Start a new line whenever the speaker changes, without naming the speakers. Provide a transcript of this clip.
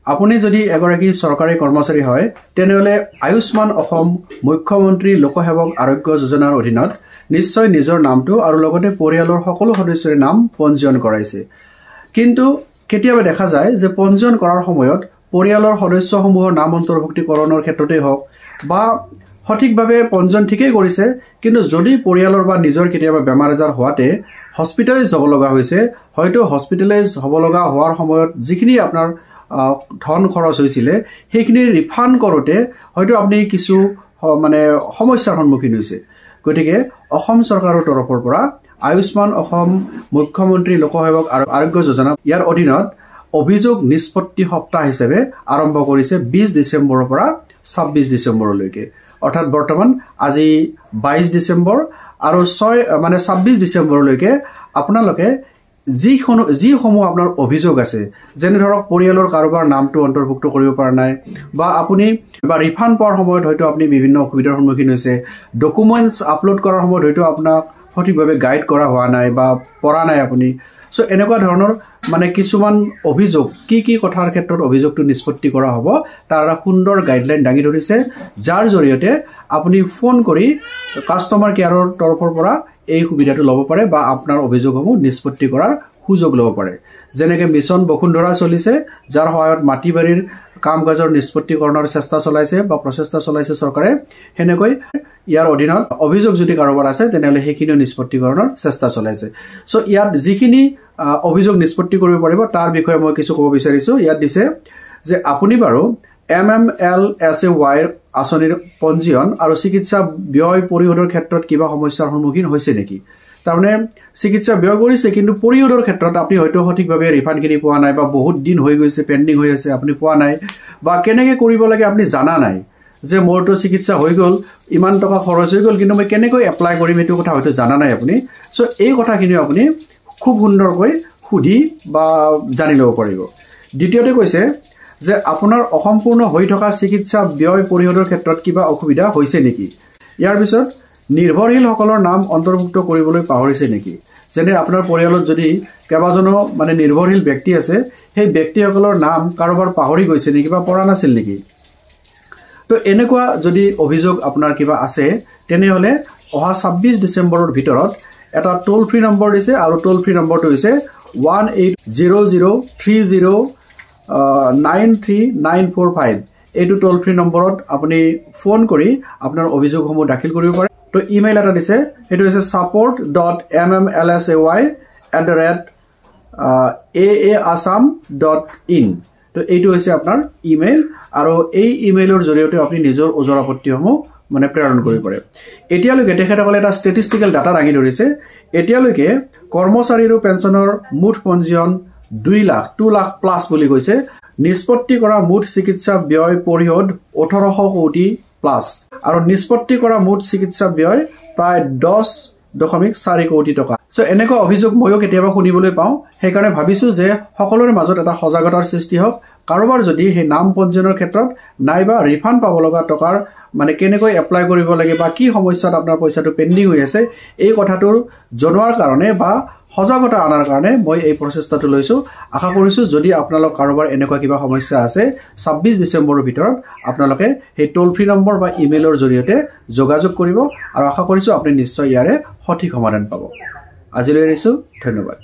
আপুনি যদি এগৰাকী চৰকাৰী কৰ্মচাৰী হয় তেনেহলে আয়ুষ্মান অসম মুখ্যমন্ত্ৰী লোকসেৱক আৰোগ্য যোজনাৰ অধীনত নিশ্চয় নিজৰ নামটো আৰু লগতে পৰিয়ালৰ সকলো সদস্যৰ নাম পঞ্জীয়ন কৰাইছে কিন্তু কেতিয়াবা দেখা যায় যে পঞ্জীয়ন কৰাৰ সময়ত পৰিয়ালৰ সদস্যসমূহৰ নাম অন্তৰ্ভুক্তিকৰণৰ ক্ষেত্ৰতে হওক বা সঠিকভাৱে পঞ্জীয়ন ঠিকই কৰিছে কিন্তু যদি পৰিয়ালৰ বা নিজৰ কেতিয়াবা বেমাৰ আজাৰ হোৱাতে হস্পিটেলাইজ হ'ব লগা হৈছে হয়তো হস্পিটেলাইজ হ'ব লগা হোৱাৰ সময়ত যিখিনি আপোনাৰ ধন খৰচ হৈছিল সেইখিনি ৰিফান্ড কৰোতে হয়তো আপুনি কিছু মানে সমস্যাৰ সন্মুখীন হৈছে গতিকে অসম চৰকাৰৰ তৰফৰ পৰা আয়ুষ্মান অসম মুখ্যমন্ত্ৰী লোকসেৱক আৰোগ্য যোজনা ইয়াৰ অধীনত অভিযোগ নিষ্পত্তি সপ্তাহ হিচাপে আৰম্ভ কৰিছে 20 ডিসেম্বৰৰ পৰা 26 ডিসেম্বৰলৈকে অৰ্থাৎ বৰ্তমান আজি 22 ডিসেম্বৰ আৰু 26 ডিসেম্বৰলৈকে আপোনালোকে যিসমূহ আপোনাৰ অভিযোগ আছে যেনে ধৰক পৰিয়ালৰ কাৰোবাৰ নামটো অন্তৰ্ভুক্ত কৰিব পৰা নাই বা আপুনি বা ৰিফান্ড পোৱাৰ সময়ত হয়তো আপুনি বিভিন্ন অসুবিধাৰ সন্মুখীন হৈছে ডকুমেন্টছ আপলোড কৰাৰ সময়ত হয়তো আপোনাক সঠিকভাৱে গাইড কৰা হোৱা নাই বা পৰা নাই আপুনি সো এনেকুৱা ধৰণৰ মানে কিছুমান অভিযোগ কি কথাৰ ক্ষেত্ৰত অভিযোগটো নিষ্পত্তি কৰা হ'ব তাৰ সুন্দৰ গাইডলাইন দাঙি ধৰিছে যাৰ জৰিয়তে আপুনি ফোন কৰি কাস্টমাৰ কেয়াৰৰ তৰফৰ পৰা এই সুবিধাটো ল'ব পাৰে বা আপোনাৰ অভিযোগসমূহ নিষ্পত্তি কৰাৰ সুযোগ ল'ব পাৰে যেনেকৈ মিছন বসুন্ধৰা চলিছে যাৰ সহায়ত মাটিবাৰীৰ কাম-কাজৰ নিষ্পত্তিকৰণৰ চেষ্টা চলাইছে বা প্ৰচেষ্টা চলাইছে চৰকাৰে হেনেকৈ ইয়াৰ অধীনত অভিযোগ যদি কাৰোবাৰ আছে তেনেহলে সেইখিনি নিষ্পত্তিকৰণৰ চেষ্টা চলাইছে সো ইয়াত যিখিনি অভিযোগ নিষ্পত্তি কৰিব পাৰিব তাৰ বিষয়ে মই কিছু ক'ব বিচাৰিছো ইয়াত দিছে যে আপুনি বাৰু MMLSAY আঁচনিৰ পঞ্জীয়ন আৰু চিকিৎসা ব্যয় পৰিশোধৰ ক্ষেত্ৰত কিবা সমস্যাৰ সন্মুখীন হৈছে নেকি তাৰমানে চিকিৎসা ব্যয় কৰিছে কিন্তু পৰিশোধৰ ক্ষেত্ৰত আপুনি হয়তো সঠিকভাৱে ৰিফান্ড কিনি পোৱা নাই বা বহুত দিন হৈ গৈছে পেন্ডিং হৈ আছে আপুনি পোৱা নাই বা কেনেকৈ কৰিব লাগে আপুনি জানা নাই যে মোৰটো চিকিৎসা হৈ গল ইমান টকা খৰচ হৈ গল কিন্তু মই কেনেকৈ এপ্লাই কৰিম এটো কথা হয়তো জানা নাই আপুনি সো এই কথাখিনি আপুনি খুব সুন্দৰকৈ খুদি বা জানি ল'ব পাৰিব দ্বিতীয়তে কৈছে যে আপোনাৰ অসম্পূৰ্ণ হৈ থকা চিকিৎসা ব্যয় পৰিশোধৰ ক্ষেত্ৰত কিবা অসুবিধা হৈছে নেকি ইয়াৰ পিছত নিৰ্ভৰশীল সকলৰ নাম অন্তৰ্ভুক্ত কৰিবলৈ পাহৰিছে নেকি যেনে আপোনাৰ পৰিয়ালত যদি কেবাজনো মানে নিৰ্ভৰশীল ব্যক্তি আছে সেই ব্যক্তিসকলৰ নাম কাৰোবাৰ পাহৰি গৈছে নেকি বা পৰা নাছিল নেকি তো এনেকুৱা যদি অভিযোগ আপোনাৰ কিবা আছে তেনেহলে অহা 26 ডিসেম্বৰৰ ভিতৰত এটা টোল ফ্ৰী নম্বৰ দিছে আৰু টোল ফ্ৰী নম্বৰটো হৈছে 180030093945 এইটো টোল ফ্ৰী নম্বৰত আপুনি ফোন কৰি আপোনাৰ অভিযোগসমূহ দাখিল কৰিব পাৰে তো ইমেইল এটা দিছে এটো হৈছে support.mmlsay@aaasam.in তো এইটো হৈছে আপোনাৰ ইমেইল আৰু এই ইমেইলৰ জৰিয়তে আপুনি নিজৰ ওজৰ আপত্তিসমূহ মানে প্ৰেৰণ কৰিব পাৰে এতিয়ালৈকে তেখেতসকলে এটা ষ্টেটিষ্টিকেল ডাটা দাঙি ধৰিছে এতিয়ালৈকে কৰ্মচাৰী আৰু পেঞ্চনৰ মুঠ পঞ্জীয়ন 2 লাখ প্লাস বুলি কৈছে নিষ্পত্তি কৰা মুঠ চিকিৎসা ব্যয় পৰিশোধ 1800 কোটি প্লাস আৰু নিষ্পত্তি কৰা মুঠ চিকিৎসা ব্যয় প্ৰায় 10.4 কোটি টকা সো এনেকুৱা অভিযোগ ময়ো কেতিয়াবা শুনিবলৈ পাওঁ সেইকাৰণে ভাবিছো যে সকলোৰে মাজত এটা সজাগতাৰ সৃষ্টি হওক কাৰোবাৰ যদি সেই নাম পঞ্জীয়নৰ ক্ষেত্ৰত নাইবা ৰিফান্ড পাব লগা টকাৰ মানে কেনেকৈ এপ্লাই কৰিব লাগে বা কি সমস্যাত আপোনাৰ পইচাটো পেন্ডিং হৈ আছে এই কথাটোৰ জনোৱাৰ কাৰণে বা সজাগতা আনাৰ কাৰণে মই এই প্ৰচেষ্টাটো লৈছো আশা কৰিছো যদি আপোনালোক কাৰোবাৰ এনেকুৱা কিবা সমস্যা আছে 26 ডিসেম্বৰৰ ভিতৰত আপোনালোকে এই টোল ফ্ৰী নম্বৰ বা ইমেইলৰ জৰিয়তে যোগাযোগ কৰিব আৰু আশা কৰিছো আপুনি নিশ্চয় ইয়াৰে সঠিক সমাধান পাব আজিলৈ এৰিছো ধন্যবাদ